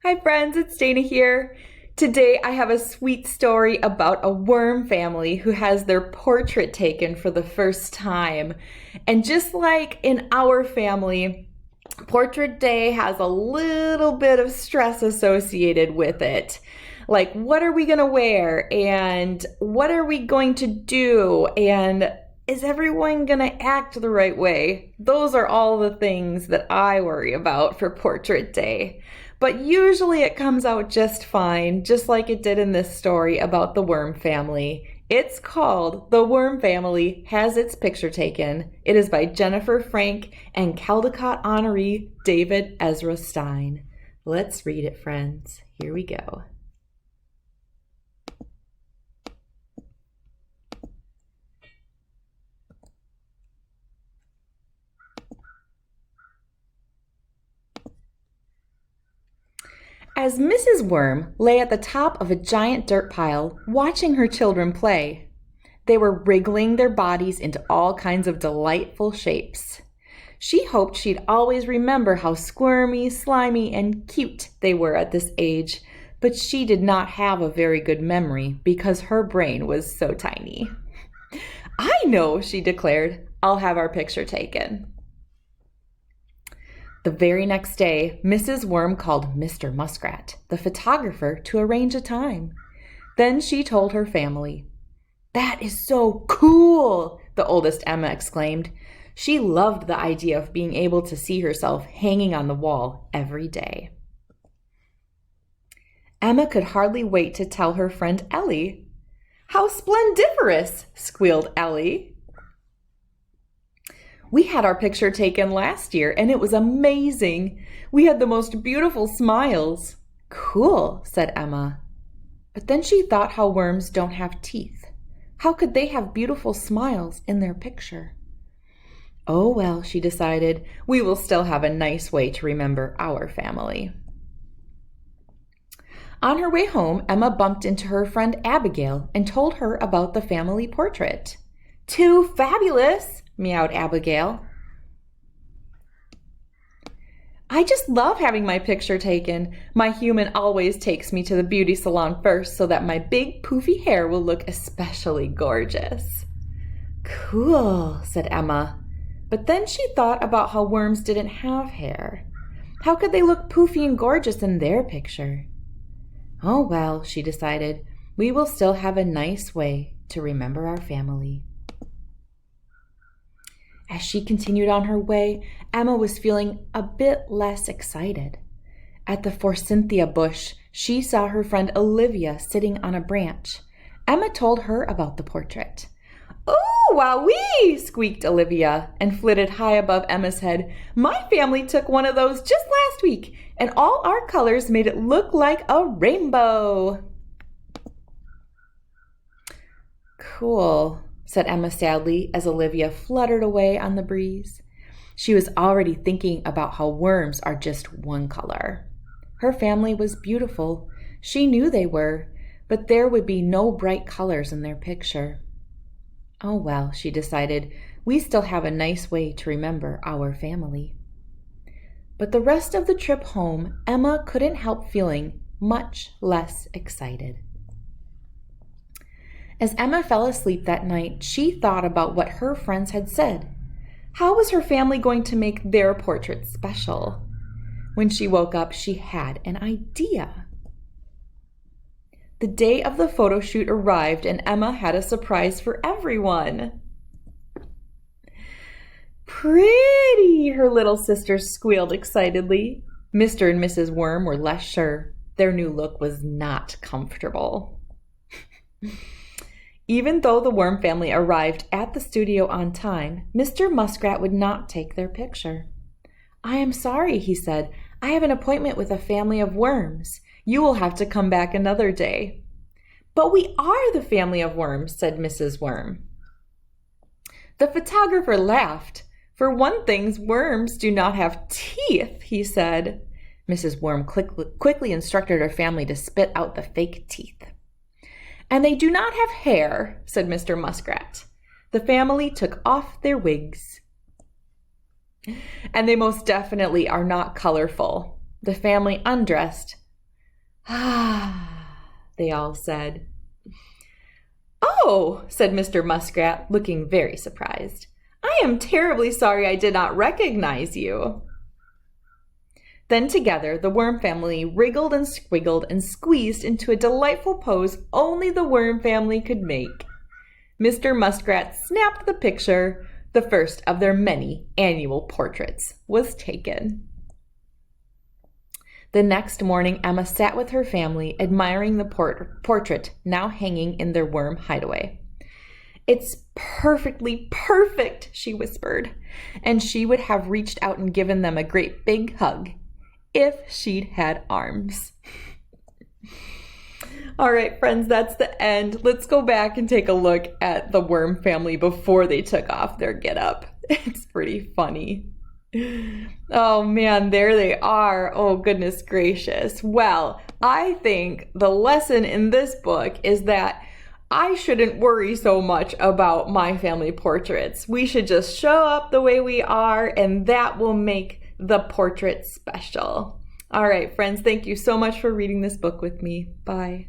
Hi friends, it's Dana here. Today I have a sweet story about a worm family who has their portrait taken for the first time. And just like in our family, Portrait Day has a little bit of stress associated with it. Like, what are we going to wear? And what are we going to do? And is everyone going to act the right way? Those are all the things that I worry about for Portrait Day. But usually it comes out just fine, just like it did in this story about the worm family. It's called The Worm Family Has Its Picture Taken. It is by Jennifer Frank and Caldecott honoree David Ezra Stein. Let's read it, friends. Here we go. As Mrs. Worm lay at the top of a giant dirt pile, watching her children play, they were wriggling their bodies into all kinds of delightful shapes. She hoped she'd always remember how squirmy, slimy, and cute they were at this age, but she did not have a very good memory because her brain was so tiny. "I know," she declared. "I'll have our picture taken." The very next day, Mrs. Worm called Mr. Muskrat, the photographer, to arrange a time. Then she told her family. "That is so cool!" the oldest Emma exclaimed. She loved the idea of being able to see herself hanging on the wall every day. Emma could hardly wait to tell her friend Ellie. "How splendiferous!" squealed Ellie. "We had our picture taken last year, and it was amazing. We had the most beautiful smiles." "Cool," said Emma. But then she thought how worms don't have teeth. How could they have beautiful smiles in their picture? "Oh well," she decided, "we will still have a nice way to remember our family." On her way home, Emma bumped into her friend Abigail and told her about the family portrait. "Too fabulous!" meowed Abigail. "I just love having my picture taken. My human always takes me to the beauty salon first so that my big poofy hair will look especially gorgeous." "Cool," said Emma. But then she thought about how worms didn't have hair. How could they look poofy and gorgeous in their picture? "Oh well," she decided, "we will still have a nice way to remember our family." As she continued on her way, Emma was feeling a bit less excited. At the forsythia bush, she saw her friend Olivia sitting on a branch. Emma told her about the portrait. "Oh, wowee!" squeaked Olivia and flitted high above Emma's head. "My family took one of those just last week, and all our colors made it look like a rainbow." "Cool," said Emma sadly as Olivia fluttered away on the breeze. She was already thinking about how worms are just one color. Her family was beautiful. She knew they were, but there would be no bright colors in their picture. "Oh well," she decided, "we still have a nice way to remember our family." But the rest of the trip home, Emma couldn't help feeling much less excited. As Emma fell asleep that night, she thought about what her friends had said. How was her family going to make their portrait special? When she woke up, she had an idea. The day of the photo shoot arrived, and Emma had a surprise for everyone. "Pretty!" her little sisters squealed excitedly. Mr. and Mrs. Worm were less sure. Their new look was not comfortable. Even though the worm family arrived at the studio on time, Mr. Muskrat would not take their picture. "I am sorry," he said. "I have an appointment with a family of worms. You will have to come back another day." "But we are the family of worms," said Mrs. Worm. The photographer laughed. "For one thing, worms do not have teeth," he said. Mrs. Worm quickly instructed her family to spit out the fake teeth. "And they do not have hair," said Mr. Muskrat. The family took off their wigs. "And they most definitely are not colorful." The family undressed, Ah, they all said. Oh, said Mr. Muskrat, looking very surprised. I am terribly sorry I did not recognize you. Then together the worm family wriggled and squiggled and squeezed into a delightful pose only the worm family could make. Mr. Muskrat snapped the picture. The first of their many annual portraits was taken. The next morning, Emma sat with her family, admiring the portrait now hanging in their worm hideaway. It's perfectly perfect, she whispered, and she would have reached out and given them a great big hug if she'd had arms. All right, friends, that's the end. Let's go back and take a look at the worm family before they took off their getup. It's pretty funny. Oh man, there they are. Oh, goodness gracious. Well, I think the lesson in this book is that I shouldn't worry so much about my family portraits. We should just show up the way we are, and that will make the portrait special. All right, friends, thank you so much for reading this book with me. Bye.